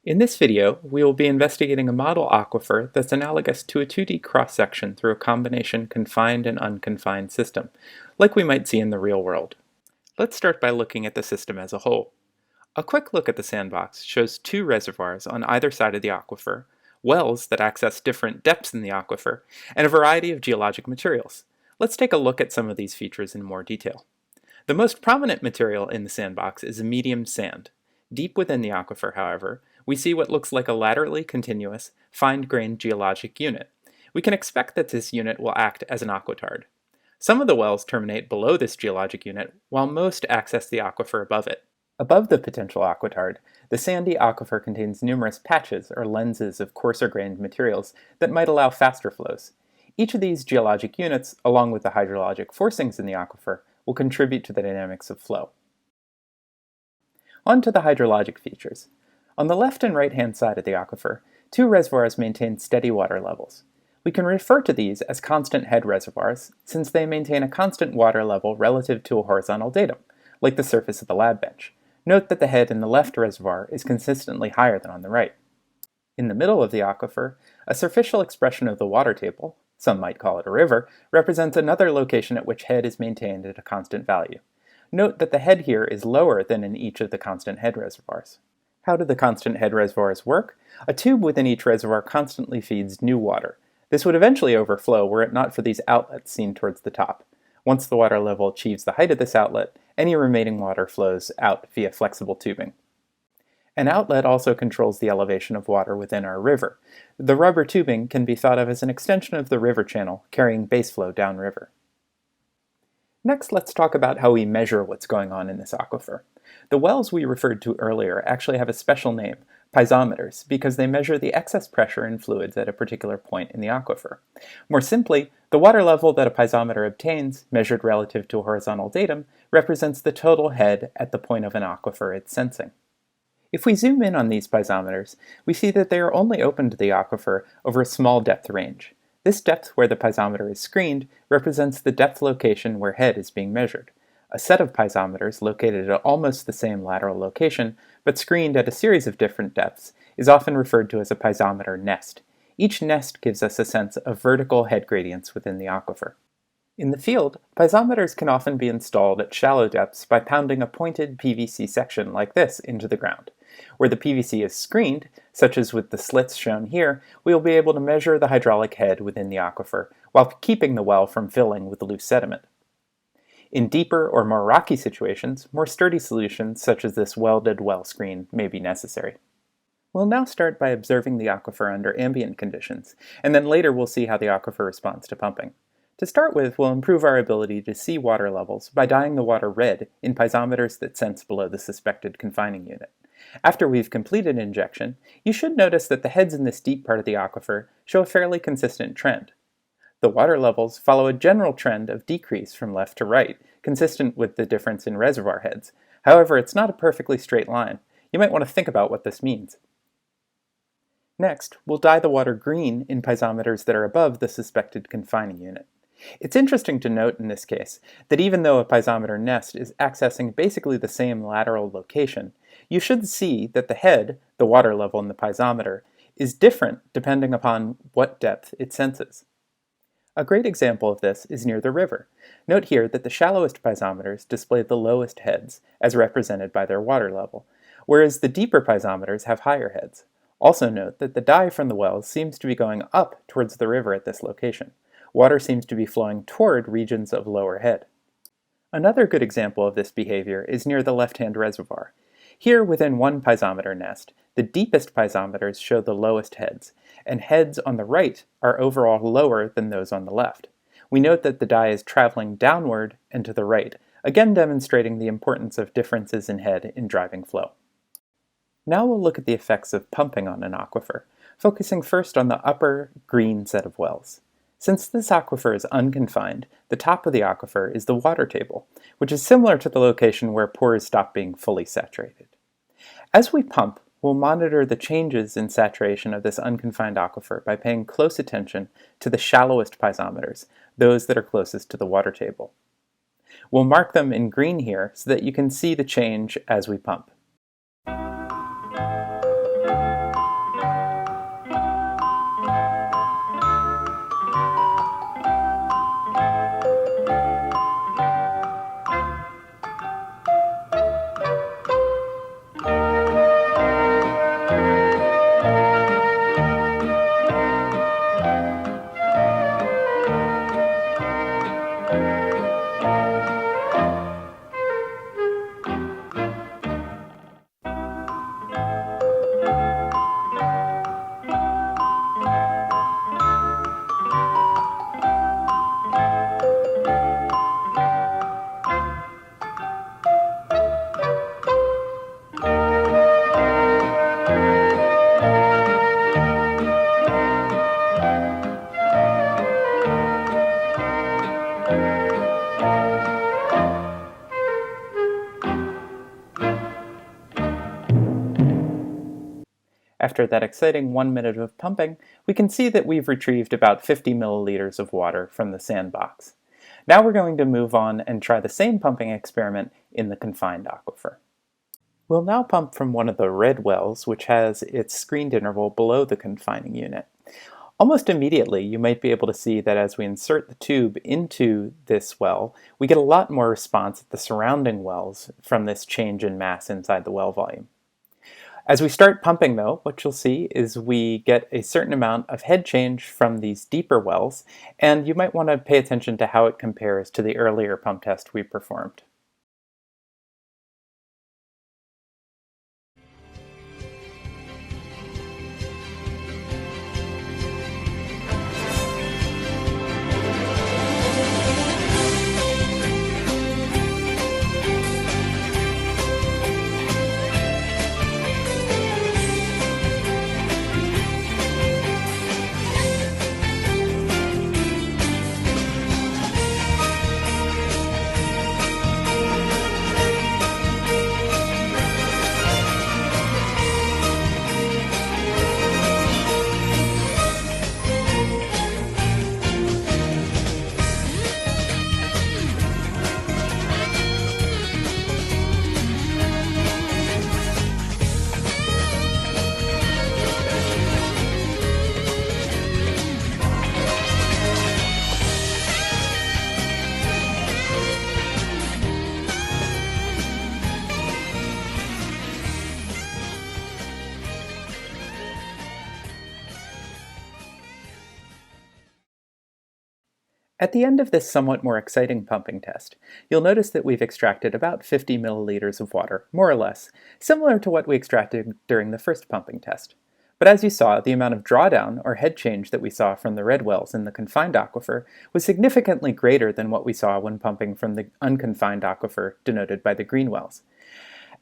In this video, we will be investigating a model aquifer that's analogous to a 2D cross-section through a combination confined and unconfined system, like we might see in the real world. Let's start by looking at the system as a whole. A quick look at the sandbox shows two reservoirs on either side of the aquifer, wells that access different depths in the aquifer, and a variety of geologic materials. Let's take a look at some of these features in more detail. The most prominent material in the sandbox is a medium sand. Deep within the aquifer, however, we see what looks like a laterally continuous, fine-grained geologic unit. We can expect that this unit will act as an aquitard. Some of the wells terminate below this geologic unit, while most access the aquifer above it. Above the potential aquitard, the sandy aquifer contains numerous patches or lenses of coarser-grained materials that might allow faster flows. Each of these geologic units, along with the hydrologic forcings in the aquifer, will contribute to the dynamics of flow. On to the hydrologic features. On the left and right-hand side of the aquifer, two reservoirs maintain steady water levels. We can refer to these as constant head reservoirs since they maintain a constant water level relative to a horizontal datum, like the surface of the lab bench. Note that the head in the left reservoir is consistently higher than on the right. In the middle of the aquifer, a superficial expression of the water table, some might call it a river, represents another location at which head is maintained at a constant value. Note that the head here is lower than in each of the constant head reservoirs. How do the constant head reservoirs work? A tube within each reservoir constantly feeds new water. This would eventually overflow were it not for these outlets seen towards the top. Once the water level achieves the height of this outlet, any remaining water flows out via flexible tubing. An outlet also controls the elevation of water within our river. The rubber tubing can be thought of as an extension of the river channel, carrying base flow downriver. Next, let's talk about how we measure what's going on in this aquifer. The wells we referred to earlier actually have a special name, piezometers, because they measure the excess pressure in fluids at a particular point in the aquifer. More simply, the water level that a piezometer obtains, measured relative to a horizontal datum, represents the total head at the point of an aquifer it's sensing. If we zoom in on these piezometers, we see that they are only open to the aquifer over a small depth range. This depth where the piezometer is screened represents the depth location where head is being measured. A set of piezometers located at almost the same lateral location, but screened at a series of different depths, is often referred to as a piezometer nest. Each nest gives us a sense of vertical head gradients within the aquifer. In the field, piezometers can often be installed at shallow depths by pounding a pointed PVC section like this into the ground. Where the PVC is screened, such as with the slits shown here, we will be able to measure the hydraulic head within the aquifer, while keeping the well from filling with loose sediment. In deeper or more rocky situations, more sturdy solutions such as this welded well screen may be necessary. We'll now start by observing the aquifer under ambient conditions, and then later we'll see how the aquifer responds to pumping. To start with, we'll improve our ability to see water levels by dyeing the water red in piezometers that sense below the suspected confining unit. After we've completed injection, you should notice that the heads in this deep part of the aquifer show a fairly consistent trend. The water levels follow a general trend of decrease from left to right, consistent with the difference in reservoir heads. However, it's not a perfectly straight line. You might want to think about what this means. Next, we'll dye the water green in piezometers that are above the suspected confining unit. It's interesting to note in this case that even though a piezometer nest is accessing basically the same lateral location, you should see that the head, the water level in the piezometer, is different depending upon what depth it senses. A great example of this is near the river. Note here that the shallowest piezometers display the lowest heads, as represented by their water level, whereas the deeper piezometers have higher heads. Also note that the dye from the wells seems to be going up towards the river at this location. Water seems to be flowing toward regions of lower head. Another good example of this behavior is near the left-hand reservoir. Here, within one piezometer nest, the deepest piezometers show the lowest heads, and heads on the right are overall lower than those on the left. We note that the dye is traveling downward and to the right, again demonstrating the importance of differences in head in driving flow. Now we'll look at the effects of pumping on an aquifer, focusing first on the upper green set of wells. Since this aquifer is unconfined, the top of the aquifer is the water table, which is similar to the location where pores stop being fully saturated. As we pump, we'll monitor the changes in saturation of this unconfined aquifer by paying close attention to the shallowest piezometers, those that are closest to the water table. We'll mark them in green here so that you can see the change as we pump. After that exciting 1 minute of pumping, we can see that we've retrieved about 50 milliliters of water from the sandbox. Now we're going to move on and try the same pumping experiment in the confined aquifer. We'll now pump from one of the red wells, which has its screened interval below the confining unit. Almost immediately, you might be able to see that as we insert the tube into this well, we get a lot more response at the surrounding wells from this change in mass inside the well volume. As we start pumping, though, what you'll see is we get a certain amount of head change from these deeper wells, and you might want to pay attention to how it compares to the earlier pump test we performed. At the end of this somewhat more exciting pumping test, you'll notice that we've extracted about 50 milliliters of water, more or less, similar to what we extracted during the first pumping test. But as you saw, the amount of drawdown or head change that we saw from the red wells in the confined aquifer was significantly greater than what we saw when pumping from the unconfined aquifer denoted by the green wells.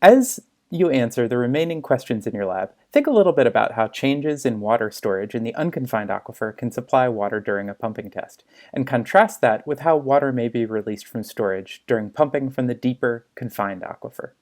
As you answer the remaining questions in your lab, think a little bit about how changes in water storage in the unconfined aquifer can supply water during a pumping test, and contrast that with how water may be released from storage during pumping from the deeper confined aquifer.